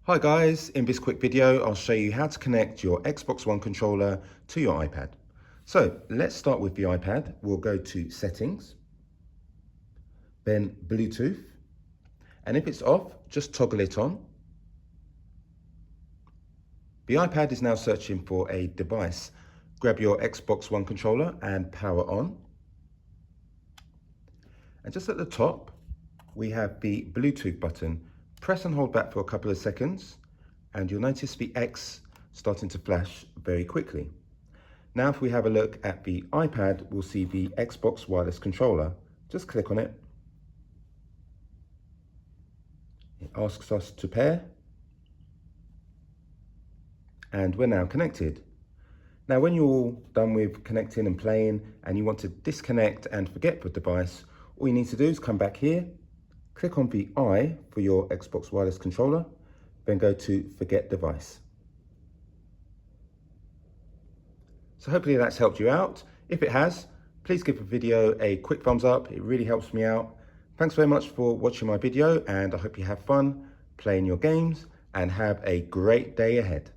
Hi guys, in this quick video I'll show you how to connect your Xbox One controller to your iPad. So let's start with the iPad. We'll go to Settings, then Bluetooth, and if it's off, just toggle it on. The iPad is now searching for a device. Grab your Xbox One controller and power on. And just at the top, we have the Bluetooth button. Press and hold that for a couple of seconds and you'll notice the X starting to flash very quickly. Now if we have a look at the iPad, we'll see the Xbox wireless controller. Just click on it. It asks us to pair and we're now connected. Now when you're all done with connecting and playing and you want to disconnect and forget the device, all you need to do is come back here, click on the I for your Xbox wireless controller, then go to Forget Device. So hopefully that's helped you out. If it has, please give the video a quick thumbs up. It really helps me out. Thanks very much for watching my video and I hope you have fun playing your games and have a great day ahead.